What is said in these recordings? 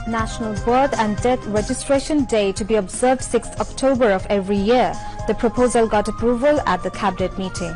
National Birth and Death Registration Day to be observed 6th October of every year. The proposal got approval at the cabinet meeting.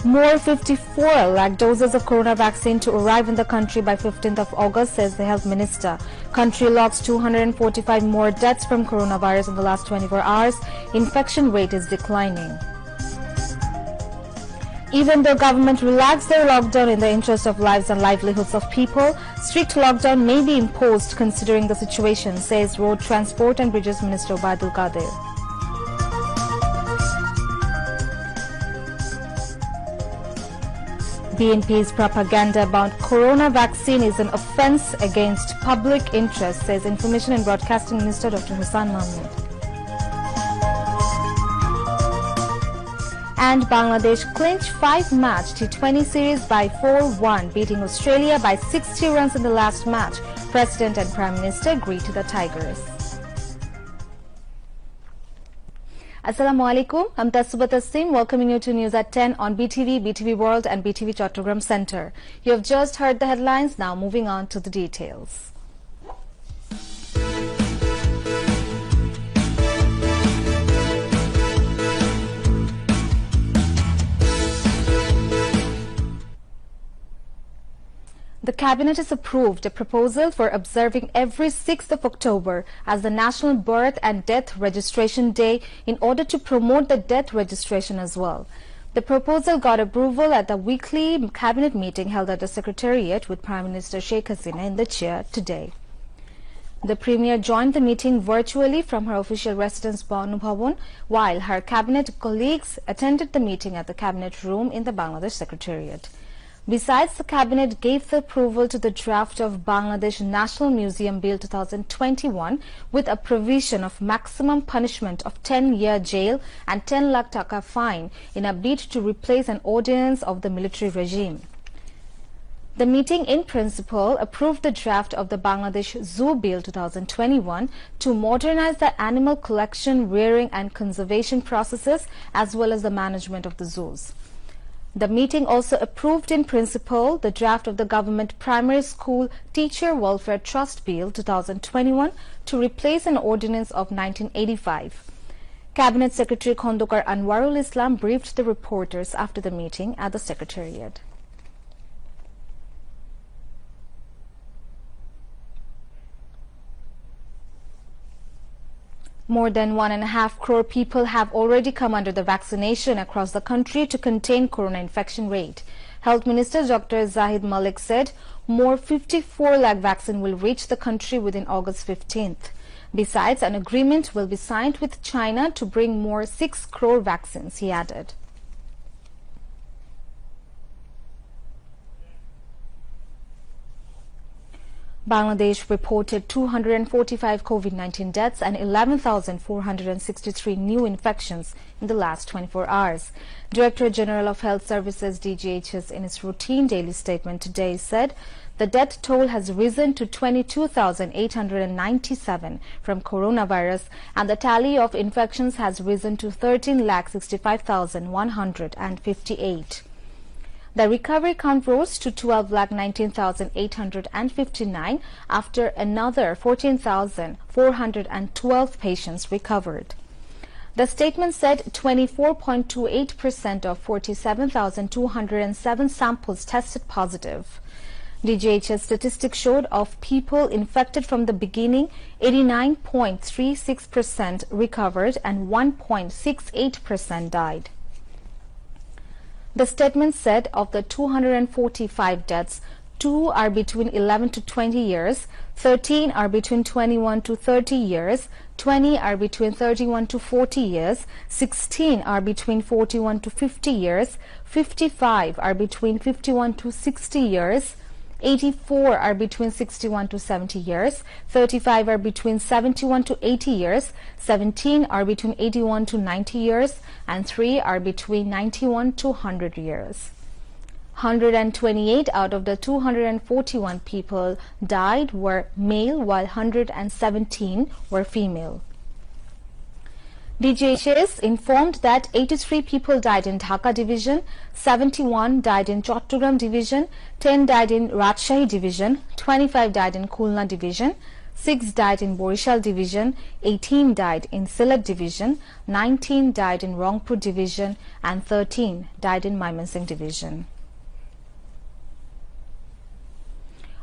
More 54 lakh doses of corona vaccine to arrive in the country by 15th of August, says the Health Minister. Country logs 245 more deaths from coronavirus in the last 24 hours. Infection rate is declining. Even though government relaxed their lockdown in the interest of lives and livelihoods of people, strict lockdown may be imposed considering the situation, says Road Transport and Bridges Minister Obaidul Qadir. BNP's propaganda about corona vaccine is an offence against public interest, says Information and Broadcasting Minister Dr. Hussain Mahmood. And Bangladesh clinched 5-match T20 series by 4-1, beating Australia by 60 runs in the last match. President and Prime Minister greet the Tigers. Assalamu alaikum. I'm Tassuba Tassim, welcoming you to News at 10 on BTV, BTV World and BTV Chattogram Center. You have just heard the headlines, now moving on to the details. The Cabinet has approved a proposal for observing every 6th of October as the National Birth and Death Registration Day in order to promote the death registration as well. The proposal got approval at the weekly Cabinet meeting held at the Secretariat with Prime Minister Sheikh Hasina in the chair today. The Premier joined the meeting virtually from her official residence Banu Bhavan, while her Cabinet colleagues attended the meeting at the Cabinet room in the Bangladesh Secretariat. Besides, the Cabinet gave the approval to the draft of Bangladesh National Museum Bill 2021 with a provision of maximum punishment of 10-year jail and 10 lakh taka fine in a bid to replace an ordinance of the military regime. The meeting in principle approved the draft of the Bangladesh Zoo Bill 2021 to modernize the animal collection, rearing and conservation processes as well as the management of the zoos. The meeting also approved in principle the draft of the Government Primary School Teacher Welfare Trust Bill 2021 to replace an ordinance of 1985. Cabinet Secretary Khondokar Anwarul Islam briefed the reporters after the meeting at the Secretariat. More than 1.5 crore people have already come under the vaccination across the country to contain corona infection rate. Health Minister Dr. Zahid Malik said more 54 lakh vaccine will reach the country within August 15th. Besides, an agreement will be signed with China to bring more 6 crore vaccines, he added. Bangladesh reported 245 COVID-19 deaths and 11,463 new infections in the last 24 hours. Director General of Health Services DGHS in its routine daily statement today said the death toll has risen to 22,897 from coronavirus and the tally of infections has risen to 13,65,158. The recovery count rose to 12,19,859 after another 14,412 patients recovered. The statement said 24.28% of 47,207 samples tested positive. DGHS statistics showed of people infected from the beginning, 89.36% recovered and 1.68% died. The statement said of the 245 deaths, 2 are between 11 to 20 years, 13 are between 21 to 30 years, 20 are between 31 to 40 years, 16 are between 41 to 50 years, 55 are between 51 to 60 years, 84 are between 61 to 70 years, 35 are between 71 to 80 years, 17 are between 81 to 90 years, and 3 are between 91 to 100 years. 128 out of the 241 people died were male, while 117 were female. DGHS informed that 83 people died in Dhaka division, 71 died in Chattogram division, 10 died in Rajshahi division, 25 died in Khulna division, 6 died in Borishal division, 18 died in Sylhet division, 19 died in Rangpur division, and 13 died in Mymensingh division.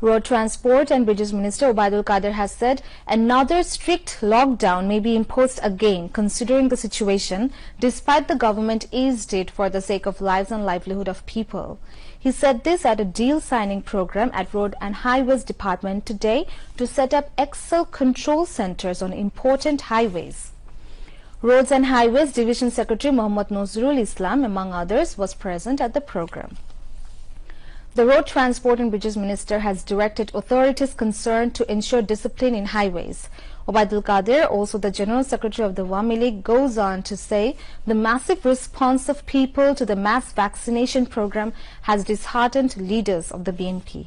Road Transport and Bridges Minister Obaidul Qadir has said another strict lockdown may be imposed again considering the situation, despite the government eased it for the sake of lives and livelihood of people. He said this at a deal signing program at Road and Highways Department today to set up Excel control centers on important highways. Roads and Highways Division Secretary Mohammad Nazrul Islam, among others, was present at the program. The Road Transport and Bridges Minister has directed authorities concerned to ensure discipline in highways. Obaidul Qadir, also the General Secretary of the Awami League, goes on to say the massive response of people to the mass vaccination program has disheartened leaders of the BNP.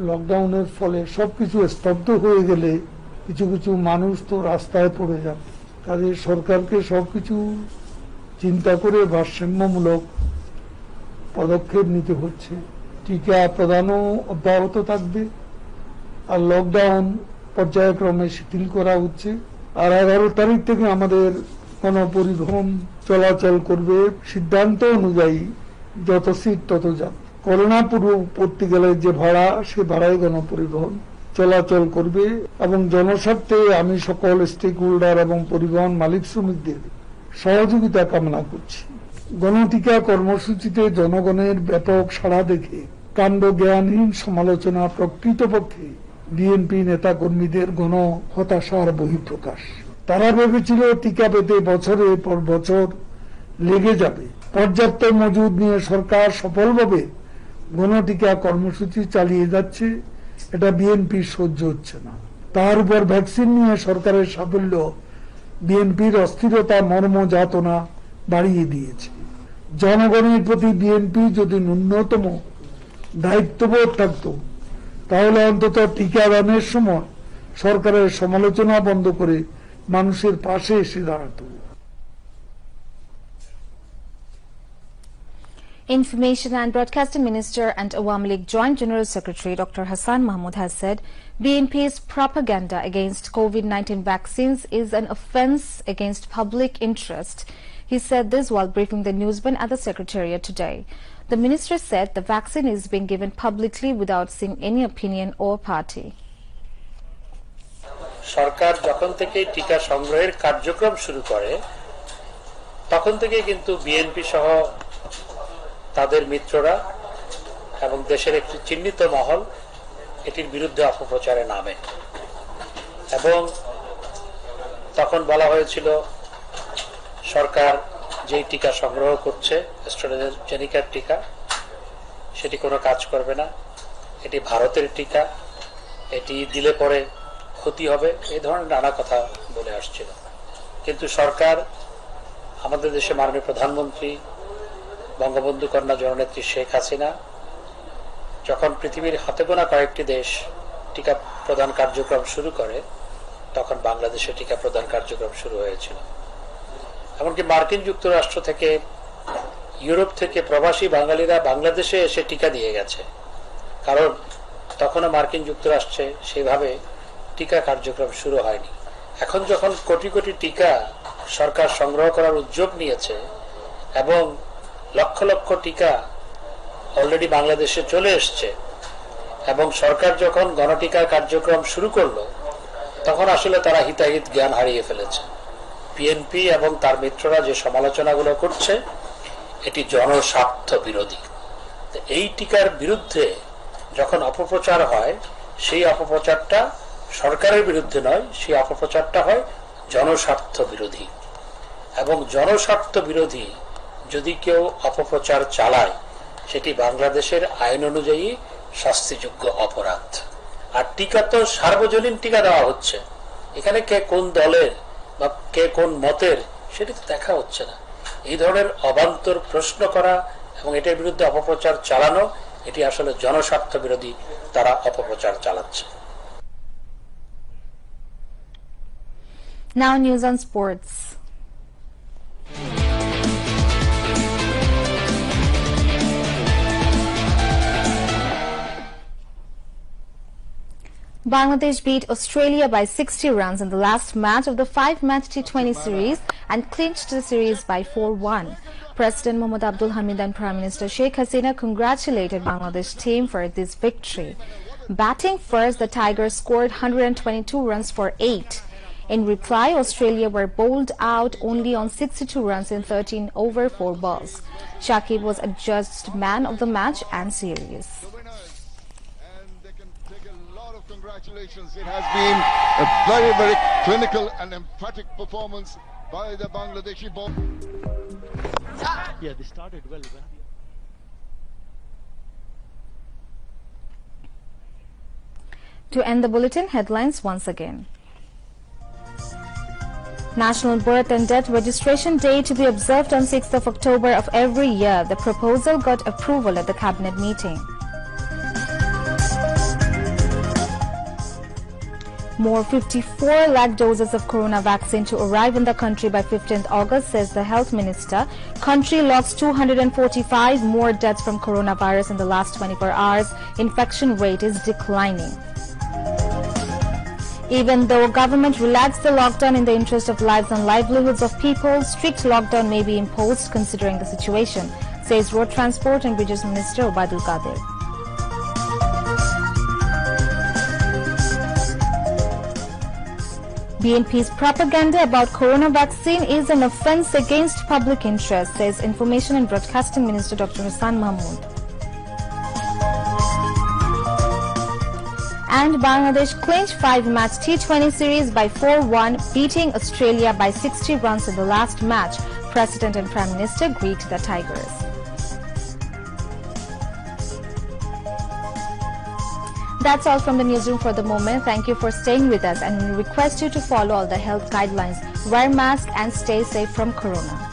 লকডাউনের ফলে সবকিছু স্তব্ধ হয়ে গেলে কিছু কিছু মানুষ তো রাস্তায় পড়ে যাবে। কাজে সরকারকে সবকিছু চিন্তা করে ভারসাম্যমূলক পদক্ষেপ নিতে হচ্ছে। টিকা প্রদানও অব্যাহত থাকবে, আর লকডাউন পর্যায়ক্রমে শিথিল করা হচ্ছে। আর 11 তারিখ থেকে আমাদের গণপরিবহন চলাচল করবে সিদ্ধান্ত অনুযায়ী, যত সিট তত যাবে। করোনা পূর্ব পড়তে গেলে যে ভাড়া, সে ভাড়ায় গণপরিবহন চলাচল করবে এবং জনস্বার্থে আমি সকল স্টেক হোল্ডার এবং পরিবহন মালিক শ্রমিকদের সহযোগিতা কামনা করছি। গণটিকা কর্মসূচিতে জনগণের ব্যাপক সাড়া দেখে কাণ্ড জ্ঞানহীন সমালোচনা প্রকৃতপক্ষে বিএনপি নেতা কর্মীদের গণ হতাশার বহিঃপ্রকাশ। তারা ভেবেছিল টিকা পেতে বছরের পর বছর লেগে যাবে। পর্যাপ্ত মজুদ নিয়ে সরকার সফলভাবে গণটিকা কর্মসূচি চালিয়ে যাচ্ছে, এটা বিএনপি সহ্য হচ্ছে না। তার উপর ভ্যাকসিন নিয়ে সরকারের সাফল্য বিএনপির অস্থিরতা মর্মযাতনা বাড়িয়ে দিয়েছে। জনগণের প্রতি বিএনপি যদি ন্যূনতম দায়িত্ববোধ থাকত, তাহলে অন্তত টিকাদানের সময় সরকারের সমালোচনা বন্ধ করে মানুষের পাশে এসে দাঁড়াত। Information and Broadcasting Minister and Awami League Joint General Secretary Dr. Hassan Mahmood has said BNP's propaganda against COVID-19 vaccines is an offence against public interest. He said this while briefing the newsmen at the Secretariat today. The minister said the vaccine is being given publicly without seeing any opinion or party. সরকার যখন থেকে টিকা সংগ্রহের কার্যক্রম শুরু করে তখন থেকে কিন্তু বিএনপি সহ তাদের মিত্ররা এবং দেশের একটি চিহ্নিত মহল এটির বিরুদ্ধে অপপ্রচারে নামে এবং তখন বলা হয়েছিল সরকার যেই টিকা সংগ্রহ করছে অ্যাস্ট্রাজেনেকার টিকা, সেটি কোনো কাজ করবে না, এটি ভারতের টিকা, এটি দিলে পরে ক্ষতি হবে, এই ধরনের নানা কথা বলে আসছিল। কিন্তু সরকার, আমাদের দেশে মাননীয় প্রধানমন্ত্রী বঙ্গবন্ধু কন্যা জননেত্রী শেখ হাসিনা যখন পৃথিবীর হাতে গোনা কয়েকটি দেশ টিকা প্রদান কার্যক্রম শুরু করে, তখন বাংলাদেশে টিকা প্রদান কার্যক্রম শুরু হয়েছিল। এমনকি মার্কিন যুক্তরাষ্ট্র থেকে, ইউরোপ থেকে প্রবাসী বাঙালিরা বাংলাদেশে এসে টিকা দিয়ে গেছে, কারণ তখনও মার্কিন যুক্তরাষ্ট্রে সেইভাবে টিকা কার্যক্রম শুরু হয়নি। এখন যখন কোটি কোটি টিকা সরকার সংগ্রহ করার উদ্যোগ নিয়েছে এবং লক্ষ লক্ষ টিকা অলরেডি বাংলাদেশে চলে এসছে এবং সরকার যখন গণটিকার কার্যক্রম শুরু করলো, তখন আসলে তারা হিতাহিত জ্ঞান হারিয়ে ফেলেছে। বিএনপি এবং তার মিত্ররা যে সমালোচনাগুলো করছে, এটি জনস্বার্থ বিরোধী। এই টিকার বিরুদ্ধে যখন অপপ্রচার হয়, সেই অপপ্রচারটা সরকারের বিরুদ্ধে নয়, সেই অপপ্রচারটা হয় জনস্বার্থ বিরোধী। এবং জনস্বার্থ বিরোধী যদি কেউ অপপ্রচার চালায়, সেটি বাংলাদেশের আইন অনুযায়ী শাস্তিযোগ্য অপরাধ। আর টিকা তো সার্বজনীন টিকা দেওয়া হচ্ছে, এখানে কে কোন দলের বা কে কোন মতের সেটি তো দেখা হচ্ছে না। এই ধরনের অবান্তর প্রশ্ন করা এবং এটার বিরুদ্ধে অপপ্রচার চালানো এটি আসলে জনস্বার্থ বিরোধী তারা অপপ্রচার চালাচ্ছে। Now news on sports. Bangladesh beat Australia by 60 runs in the last match of the 5-match T20 series and clinched the series by 4-1. President Mohammad Abdul Hamid and Prime Minister Sheikh Hasina congratulated Bangladesh team for this victory. Batting first, the Tigers scored 122 runs for 8. In reply, Australia were bowled out only on 62 runs in 13 over 4 balls. Shakib was adjudged man of the match and series. Congratulations. It has been a very, very clinical and emphatic performance by the Bangladeshi ball. Yeah, they started well. To end the bulletin, headlines once again. National Birth and Death Registration Day to be observed on 6th of October of every year. The proposal got approval at the cabinet meeting. More 54 lakh doses of corona vaccine to arrive in the country by 15th August, says the health minister. Country logs 245 more deaths from coronavirus in the last 24 hours. Infection rate is declining. Even though government relaxed the lockdown in the interest of lives and livelihoods of people, strict lockdown may be imposed considering the situation, says Road Transport and Bridges Minister Obaidul Qadir. BNP's propaganda about corona vaccine is an offence against public interest, says Information and Broadcasting Minister Dr. Hassan Mahmood. And Bangladesh clinched 5-match T20 series by 4-1, beating Australia by 60 runs in the last match. President and Prime Minister greet the Tigers. That's all from the newsroom for the moment. Thank you for staying with us, and we request you to follow all the health guidelines, wear mask and stay safe from corona.